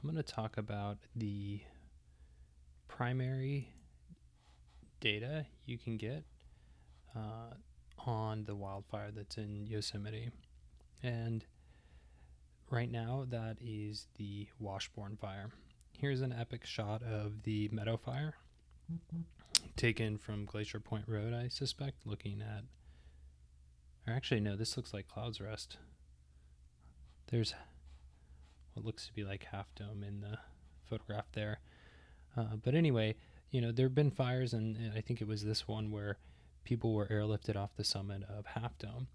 I'm going to talk about the primary data you can get on the wildfire that's in Yosemite. And right now, that is the Washburn fire. Here's an epic shot of the meadow fire taken from Glacier Point Road, I suspect, looking at, or actually, no, this looks like Clouds Rest. There's what looks to be like Half Dome in the photograph there. But anyway, there have been fires, and I think it was this one where people were airlifted off the summit of Half Dome.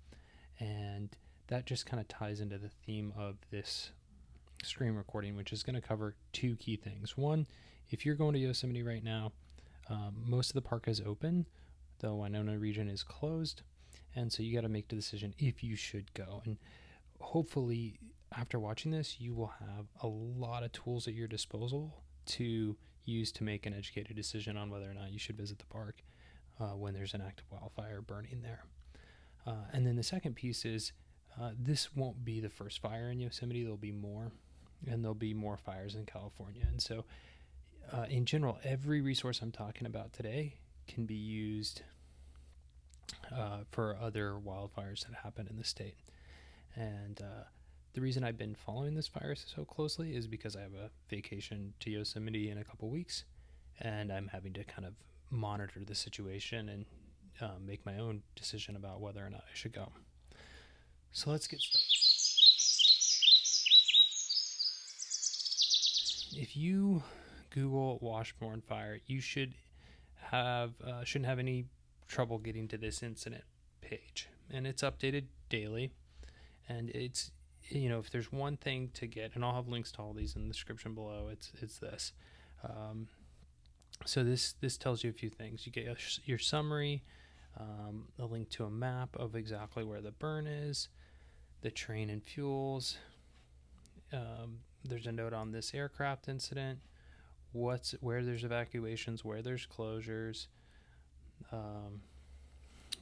And that just kind of ties into the theme of this screen recording, which is going to cover two key things. One, if you're going to Yosemite right now, most of the park is open. The Winona region is closed. And so you got to make the decision if you should go. And hopefully, after watching this, you will have a lot of tools at your disposal to use to make an educated decision on whether or not you should visit the park when there's an active wildfire burning there. And then the second piece is this won't be the first fire in Yosemite. There'll be more, and there'll be more fires in California. And so in general, every resource I'm talking about today can be used for other wildfires that happen in the state. And the reason I've been following this fire so closely is because I have a vacation to Yosemite in a couple weeks, and I'm having to kind of monitor the situation and make my own decision about whether or not I should go. So let's get started. If you Google Washburn fire, you shouldn't have any trouble getting to this incident page, and it's updated daily. And it's, if there's one thing to get, and I'll have links to all these in the description below, it's this. So this tells you a few things. You get your summary, a link to a map of exactly where the burn is, the terrain and fuels. There's a note on this aircraft incident, where there's evacuations, where there's closures.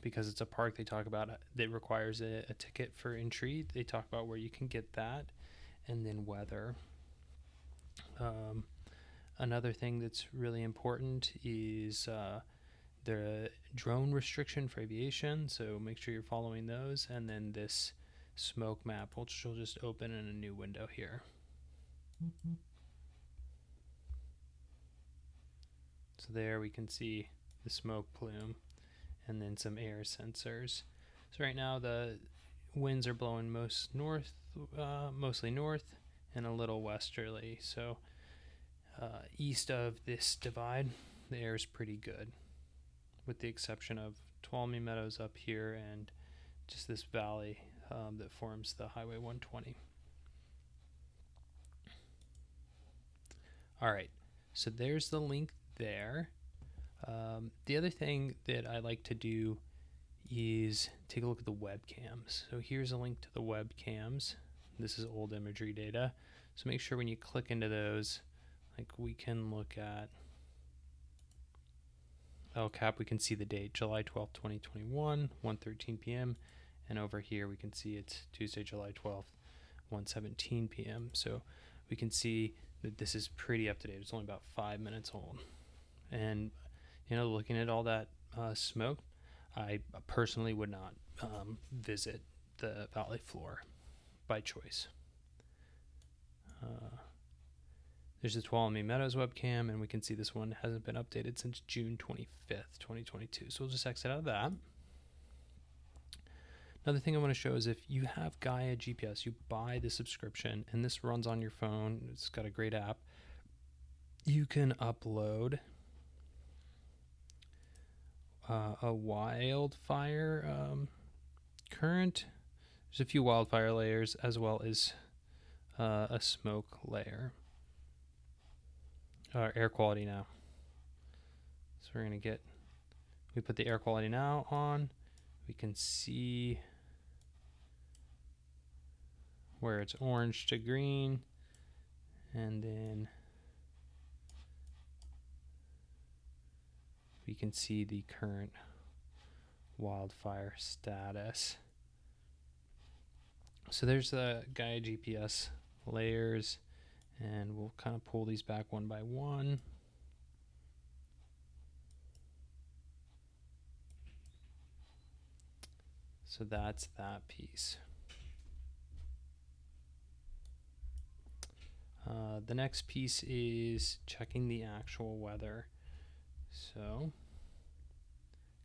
Because it's a park, they talk about that requires a ticket for entry. They talk about where you can get that, and then weather. Another thing that's really important is the drone restriction for aviation, so make sure you're following those. And then this smoke map, which will just open in a new window here. So there we can see the smoke plume and then some air sensors. So right now the winds are blowing mostly north and a little westerly. So east of this divide, the air is pretty good, with the exception of Tuolumne Meadows up here and just this valley that forms the Highway 120. All right, so there's the link there. The other thing that I like to do is take a look at the webcams. So here's a link to the webcams. This is old imagery data. So make sure when you click into those, like we can look at LCAP, we can see the date, July 12th, 2021, 1:13 p.m. And over here we can see it's Tuesday, July 12th, 1:17 p.m. So we can see that this is pretty up to date. It's only about 5 minutes old. And looking at all that smoke, I personally would not visit the valley floor by choice. There's the Tuolumne Meadows webcam, and we can see this one hasn't been updated since June 25th, 2022. So we'll just exit out of that. Another thing I want to show is if you have Gaia GPS, you buy the subscription, and this runs on your phone. It's got a great app. You can upload a wildfire current. There's a few wildfire layers as well as a smoke layer. Air quality now. So we're going to we put the air quality now on. We can see where it's orange to green, and then we can see the current wildfire status. So there's the Gaia GPS layers, And we'll kind of pull these back one by one. So that's that piece. The next piece is checking the actual weather. So,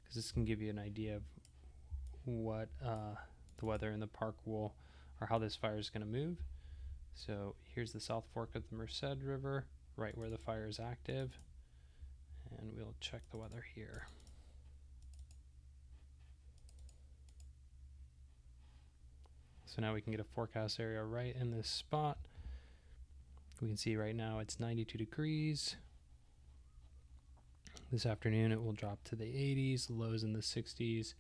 because this can give you an idea of what the weather in the park will, or how this fire is going to move. So here's the South Fork of the Merced River, right where the fire is active. And we'll check the weather here. So now we can get a forecast area right in this spot. We can see right now it's 92 degrees. This afternoon it will drop to the 80s, lows in the 60s,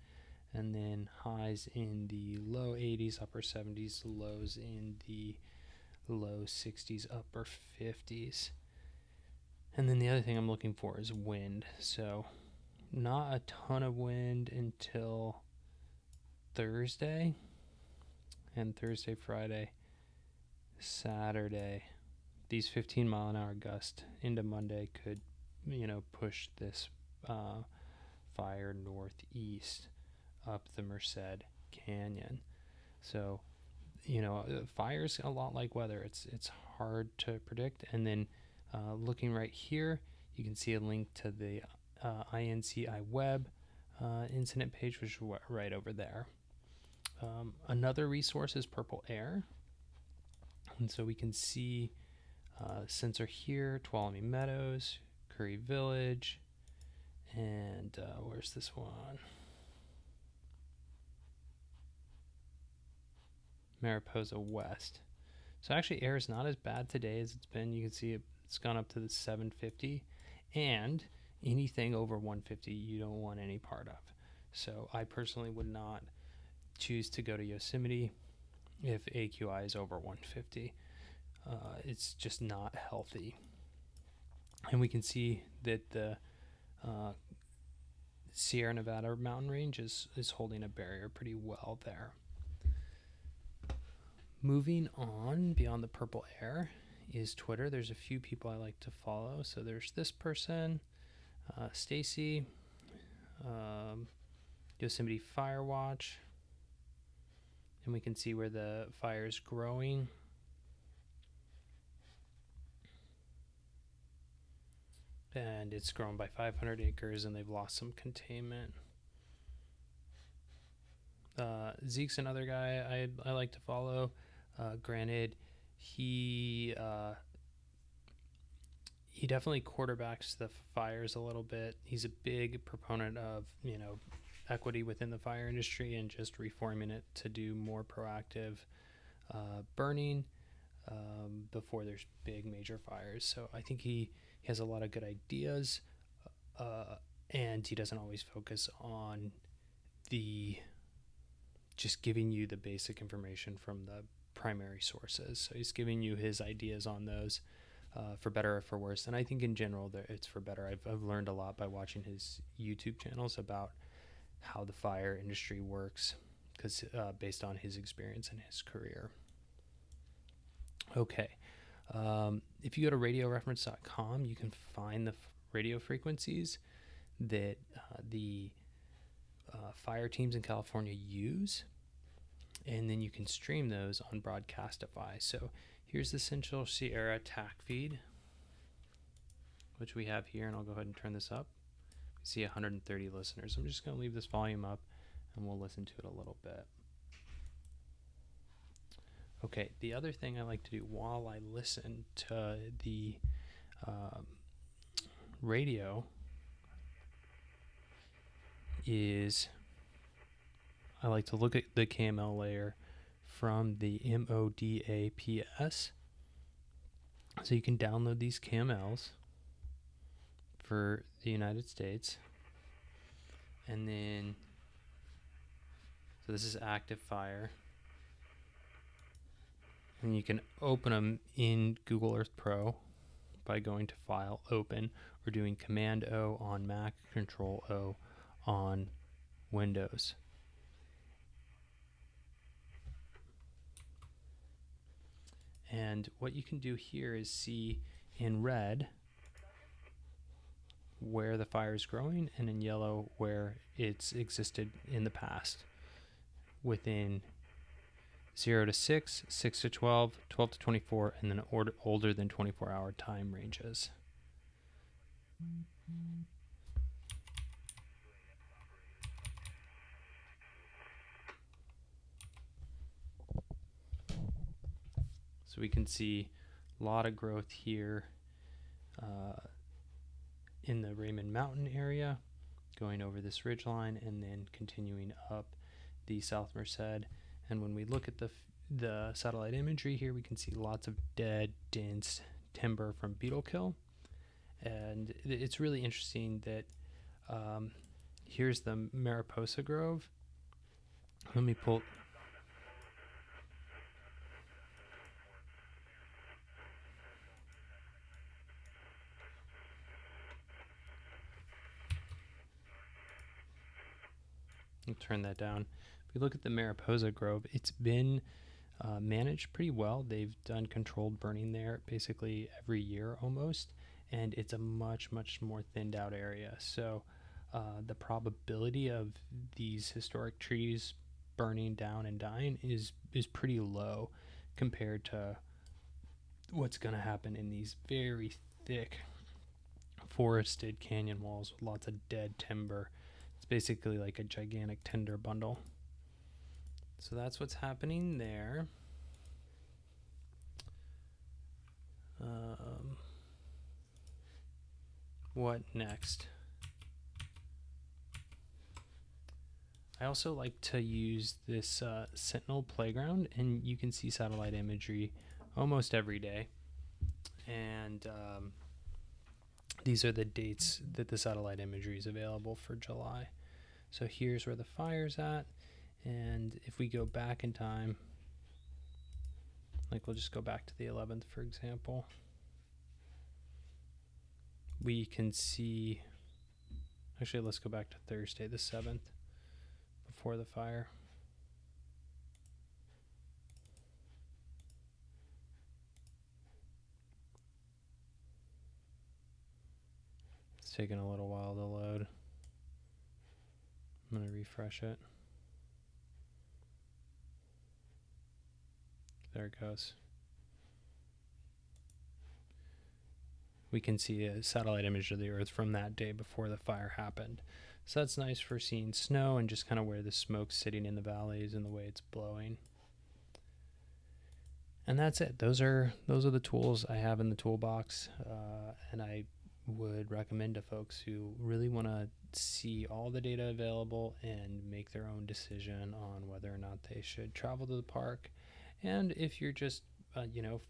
and then highs in the low 80s, upper 70s, lows in the low 60s, upper 50s. And then the other thing I'm looking for is wind. So not a ton of wind until Thursday, and Thursday, Friday, Saturday. These 15-mile-an-hour gusts into Monday could, push this fire northeast up the Merced Canyon. So, fire's a lot like weather. It's hard to predict. And then looking right here, you can see a link to the INCI web incident page, which is right over there. Another resource is Purple Air. And so we can see sensor here, Tuolumne Meadows, Curry Village, and where's this one? Mariposa West. So actually air is not as bad today as it's been. You can see it's gone up to the 750, and anything over 150 you don't want any part of. So I personally would not choose to go to Yosemite if AQI is over 150. It's just not healthy. And we can see that the Sierra Nevada mountain range is holding a barrier pretty well there. Moving on beyond the Purple Air is Twitter. There's a few people I like to follow. So there's this person, Stacy, Yosemite Fire Watch, and we can see where the fire is growing. And it's grown by 500 acres, and they've lost some containment. Zeke's another guy I like to follow. Granted, he definitely quarterbacks the fires a little bit. He's a big proponent of, equity within the fire industry and just reforming it to do more proactive burning before there's big major fires. So I think he has a lot of good ideas, and he doesn't always focus on just giving you the basic information from the primary sources. So he's giving you his ideas on those, for better or for worse. And I think in general it's for better. I've learned a lot by watching his YouTube channels about how the fire industry works, because based on his experience and his career. Okay. If you go to radioreference.com, you can find the radio frequencies that the fire teams in California use, and then you can stream those on Broadcastify. So here's the Central Sierra TAC feed, which we have here, and I'll go ahead and turn this up. We see 130 listeners. I'm just going to leave this volume up, and we'll listen to it a little bit. Okay, the other thing I like to do while I listen to the radio is I like to look at the KML layer from the MODAPS. So you can download these KMLs for the United States. And then, so this is active fire. And you can open them in Google Earth Pro by going to File, Open, or doing Command O on Mac, Control O on Windows. And what you can do here is see in red where the fire is growing, and in yellow where it's existed in the past, within 0 to 6, 6 to 12, 12 to 24, and then older than 24-hour time ranges. So we can see a lot of growth here in the Raymond Mountain area, going over this ridgeline and then continuing up the South Merced. And when we look at the satellite imagery here, we can see lots of dead, dense timber from beetle kill. And it's really interesting that here's the Mariposa Grove. Let me pull. I'll turn that down. If we look at the Mariposa Grove, it's been managed pretty well. They've done controlled burning there basically every year almost, and it's a much more thinned out area. So the probability of these historic trees burning down and dying is pretty low compared to what's going to happen in these very thick forested canyon walls with lots of dead timber. It's basically like a gigantic tinder bundle. So that's what's happening there. What next? I also like to use this Sentinel playground, and you can see satellite imagery almost every day. And these are the dates that the satellite imagery is available for July. So here's where the fire's at. And if we go back in time, like we'll just go back to the 11th, for example, we can see, actually let's go back to Thursday the 7th, before the fire. It's taking a little while to load. I'm going to refresh it. There it goes. We can see a satellite image of the Earth from that day before the fire happened. So that's nice for seeing snow and just kind of where the smoke's sitting in the valleys and the way it's blowing. And that's it. Those are the tools I have in the toolbox, and I would recommend to folks who really want to see all the data available and make their own decision on whether or not they should travel to the park. And if you're just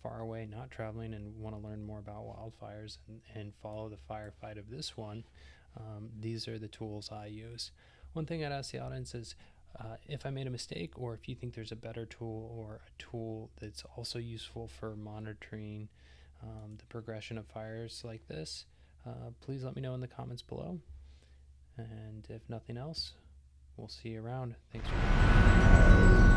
far away, not traveling, and want to learn more about wildfires and follow the firefight of this one, these are the tools I use. One thing I'd ask the audience is, if I made a mistake, or if you think there's a better tool or a tool that's also useful for monitoring the progression of fires like this, please let me know in the comments below. And if nothing else, we'll see you around. Thanks for watching.